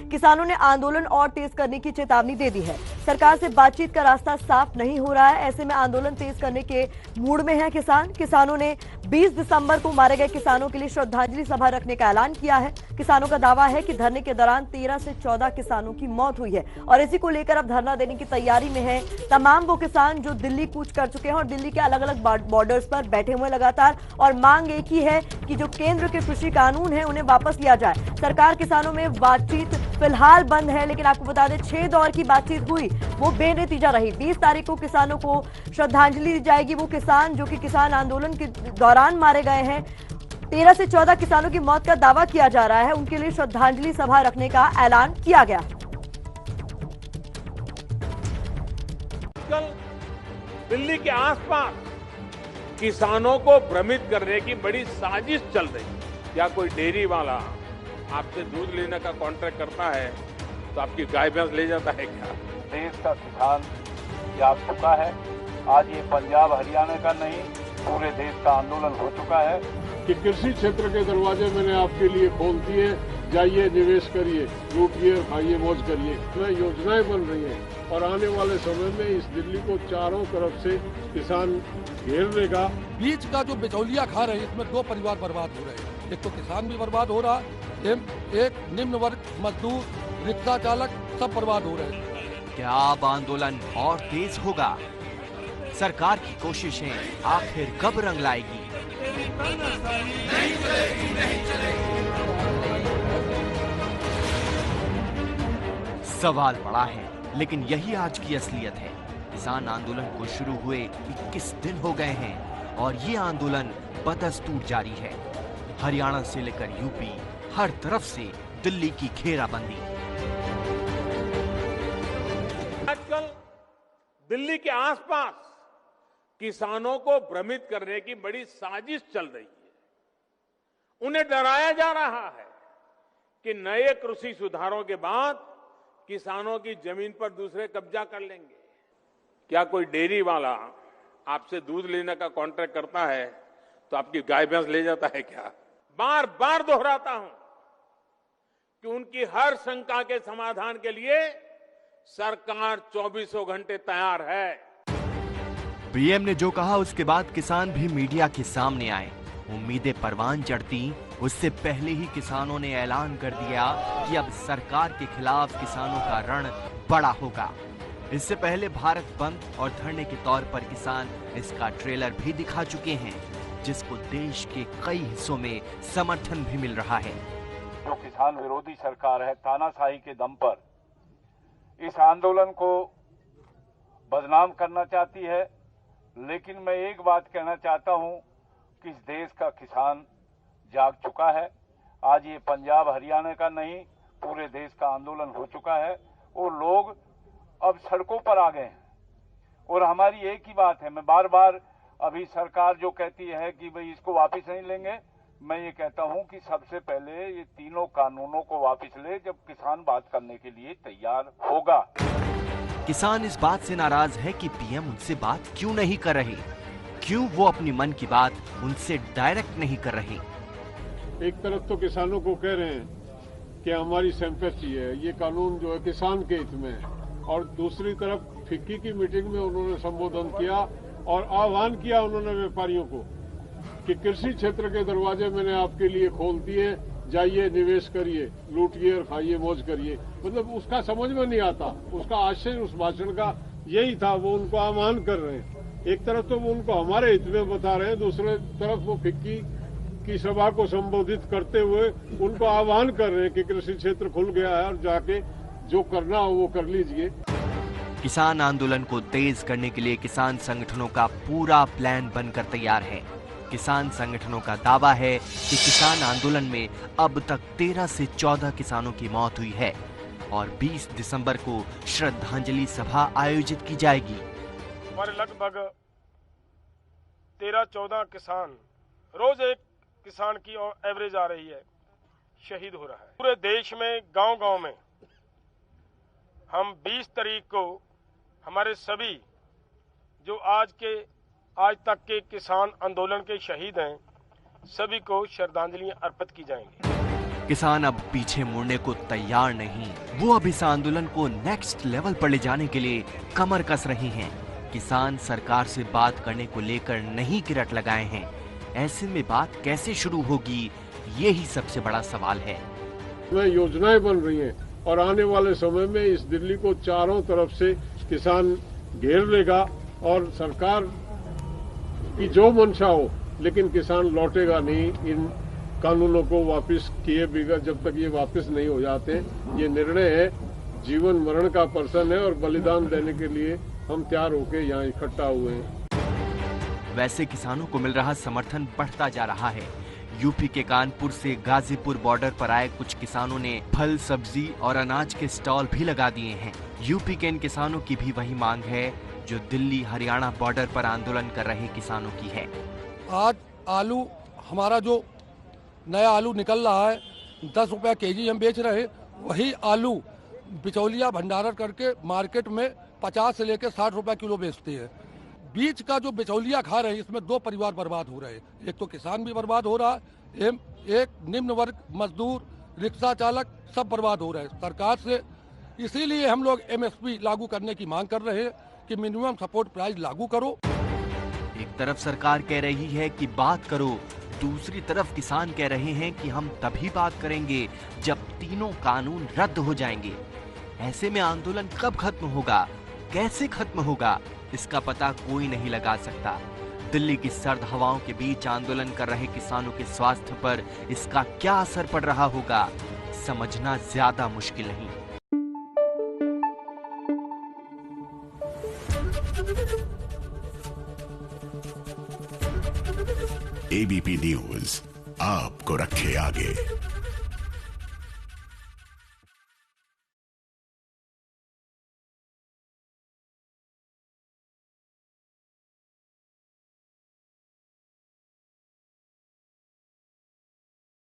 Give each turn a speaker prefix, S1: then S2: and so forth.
S1: किसानों ने आंदोलन और तेज करने की चेतावनी दे दी है। सरकार से बातचीत का रास्ता साफ नहीं हो रहा है, ऐसे में आंदोलन तेज करने के मूड में है किसान। किसानों ने 20 दिसंबर को मारे गए किसानों के लिए श्रद्धांजलि सभा रखने का ऐलान किया है। किसानों का दावा है कि धरने के दौरान 13 से 14 किसानों की मौत हुई है और इसी को लेकर अब धरना देने की तैयारी में है तमाम वो किसान जो दिल्ली कूच कर चुके हैं और दिल्ली के अलग अलग बॉर्डर्स पर बैठे हुए लगातार। और मांग एक ही है कि जो केंद्र के कृषि कानून है उन्हें वापस लिया जाए। सरकार किसानों में बातचीत फिलहाल बंद है, लेकिन आपको बता दें 6 दौर की बातचीत हुई, वो बेनतीजा रही। 20 तारीख को किसानों को श्रद्धांजलि दी जाएगी। वो किसान जो कि किसान आंदोलन के दौरान मारे गए हैं, 13 से 14 किसानों की मौत का दावा किया जा रहा है, उनके लिए श्रद्धांजलि सभा रखने का ऐलान किया गया।
S2: कल दिल्ली के आसपास किसानों को भ्रमित करने की बड़ी साजिश चल रही है। क्या कोई डेयरी वाला आपसे दूध लेने का कॉन्ट्रैक्ट करता है तो आपकी गाय भैंस ले जाता है क्या?
S3: देश का किसान जाग चुका है। आज ये पंजाब हरियाणा का नहीं, पूरे देश का आंदोलन हो चुका है
S4: कि कृषि क्षेत्र के दरवाजे मैंने आपके लिए खोल दिए, जाइए निवेश करिए, लूटिए और खाइए मौज करिए। इसमें योजनाएं बन रही हैं और आने वाले समय में इस दिल्ली को चारों तरफ से किसान घेर लेगा।
S5: बीच का जो बिचौलिया खा रहे हैं, इसमें 2 परिवार बर्बाद हो रहे हैं। एक तो किसान भी बर्बाद हो रहा है, एक निम्न वर्ग मजदूर, रिक्शा चालक सब बर्बाद हो रहे हैं।
S6: क्या अब आंदोलन और तेज होगा? सरकार की कोशिशें आखिर कब रंग लाएगी? सवाल बड़ा है, लेकिन यही आज की असलियत है। किसान आंदोलन को शुरू हुए 21 दिन हो गए हैं और ये आंदोलन बदस्तूर जारी है। हरियाणा से लेकर यूपी, हर तरफ से दिल्ली की घेराबंदी।
S2: आजकल दिल्ली के आसपास किसानों को भ्रमित करने की बड़ी साजिश चल रही है। उन्हें डराया जा रहा है कि नए कृषि सुधारों के बाद किसानों की जमीन पर दूसरे कब्जा कर लेंगे। क्या कोई डेयरी वाला आपसे दूध लेने का कॉन्ट्रैक्ट करता है तो आपकी गाय भैंस ले जाता है क्या? बार बार दोहराता हूं कि उनकी हर शंका के समाधान के लिए सरकार 24 घंटे तैयार है।
S6: पीएम ने जो कहा उसके बाद किसान भी मीडिया के सामने आए। उम्मीदें परवान चढ़ती, उससे पहले ही किसानों ने ऐलान कर दिया कि अब सरकार के खिलाफ किसानों का रण बड़ा होगा। इससे पहले भारत बंद और धरने के तौर पर किसान इसका ट्रेलर भी दिखा चुके हैं, जिसको देश के कई हिस्सों में समर्थन भी मिल रहा है।
S3: जो किसान विरोधी सरकार है, तानाशाही के दम पर इस आंदोलन को बदनाम करना चाहती है। लेकिन मैं एक बात कहना चाहता हूं कि इस देश का किसान जाग चुका है। आज ये पंजाब हरियाणा का नहीं, पूरे देश का आंदोलन हो चुका है और लोग अब सड़कों पर आ गए हैं। और हमारी एक ही बात है, मैं बार बार अभी सरकार जो कहती है कि भाई इसको वापस नहीं लेंगे, मैं ये कहता हूं कि सबसे पहले ये तीनों कानूनों को वापस ले जब किसान बात करने के लिए तैयार होगा।
S6: किसान इस बात से नाराज है कि पीएम उनसे बात क्यों नहीं कर रहे, क्यों वो अपनी मन की बात उनसे डायरेक्ट नहीं कर रहे।
S4: एक तरफ तो किसानों को कह रहे हैं कि हमारी सिंपैथी है, ये कानून जो है किसान के हित में है, और दूसरी तरफ फिक्की की मीटिंग में उन्होंने संबोधन किया और आह्वान किया उन्होंने व्यापारियों को कि कृषि क्षेत्र के दरवाजे मैंने आपके लिए खोल दिए, जाइए निवेश करिए, लूटिए और खाइए मौज करिए। मतलब उसका समझ में नहीं आता, उसका आशय उस भाषण का यही था, वो उनको आह्वान कर रहे हैं। एक तरफ तो वो उनको हमारे हित में बता रहे हैं, दूसरे तरफ वो फिक्की की सभा को संबोधित करते हुए उनको आह्वान कर रहे हैं कि कृषि क्षेत्र खुल गया है और जाके जो करना हो वो कर लीजिए।
S6: किसान आंदोलन को तेज करने के लिए किसान संगठनों का पूरा प्लान बनकर तैयार है। किसान संगठनों का दावा है कि किसान आंदोलन में अब तक 13 से 14 किसानों की मौत हुई है और 20 दिसंबर को श्रद्धांजलि सभा आयोजित की जाएगी।
S7: हमारे लगभग 13-14 किसान, रोज एक किसान की एवरेज आ रही है, शहीद हो रहा है। पूरे देश में गांव-गांव में हम 20 तारीख को हमारे सभी जो आज तक के किसान आंदोलन के शहीद हैं, सभी को श्रद्धांजलि अर्पित की जाएंगी।
S6: किसान अब पीछे मुड़ने को तैयार नहीं। वो अब इस आंदोलन को नेक्स्ट लेवल पर ले जाने के लिए कमर कस रहे हैं। किसान सरकार से बात करने को लेकर नहीं किरट लगाए हैं। ऐसे में बात कैसे शुरू होगी, ये ही सबसे बड़ा सवाल है।
S4: योजनाएं बन रही हैं और आने वाले समय में इस दिल्ली को चारों तरफ से किसान घेर लेगा और सरकार की जो मंशा हो, लेकिन किसान लौटेगा नहीं इन कानूनों को वापस किए बिगड़ जब तक ये वापस नहीं हो जाते। ये निर्णय है, जीवन मरण का प्रश्न है और बलिदान देने के लिए हम तैयार होकर यहाँ इकट्ठा हुए हैं।
S6: वैसे किसानों को मिल रहा समर्थन बढ़ता जा रहा है। यूपी के कानपुर से गाजीपुर बॉर्डर पर आए कुछ किसानों ने फल, सब्जी और अनाज के स्टॉल भी लगा दिए हैं। यूपी के इन किसानों की भी वही मांग है जो दिल्ली हरियाणा बॉर्डर पर आंदोलन कर रहे किसानों की है।
S5: आज आलू, हमारा जो नया आलू निकल रहा है 10 रुपया केजी हम बेच रहे हैं, वही आलू बिचौलिया भंडारण करके मार्केट में 50 से लेकर 60 रुपया किलो बेचते हैं। बीच का जो बिचौलिया खा रहे हैं, इसमें 2 परिवार बर्बाद हो रहे हैं। एक तो किसान भी बर्बाद हो रहा है, एक निम्न वर्ग मजदूर, रिक्शा चालक सब बर्बाद हो रहे हैं। सरकार से इसीलिए हम लोग MSP लागू करने की मांग कर रहे हैं कि मिनिमम सपोर्ट प्राइस लागू करो।
S6: एक तरफ सरकार कह रही है कि बात करो, दूसरी तरफ किसान कह रहे हैं कि हम तभी बात करेंगे जब तीनों कानून रद्द हो जाएंगे। ऐसे में आंदोलन कब खत्म होगा, कैसे खत्म होगा, इसका पता कोई नहीं लगा सकता। दिल्ली की सर्द हवाओं के बीच आंदोलन कर रहे किसानों के स्वास्थ्य पर इसका क्या असर पड़ रहा होगा, समझना ज्यादा मुश्किल नहीं।
S8: ABP न्यूज आपको रखे आगे।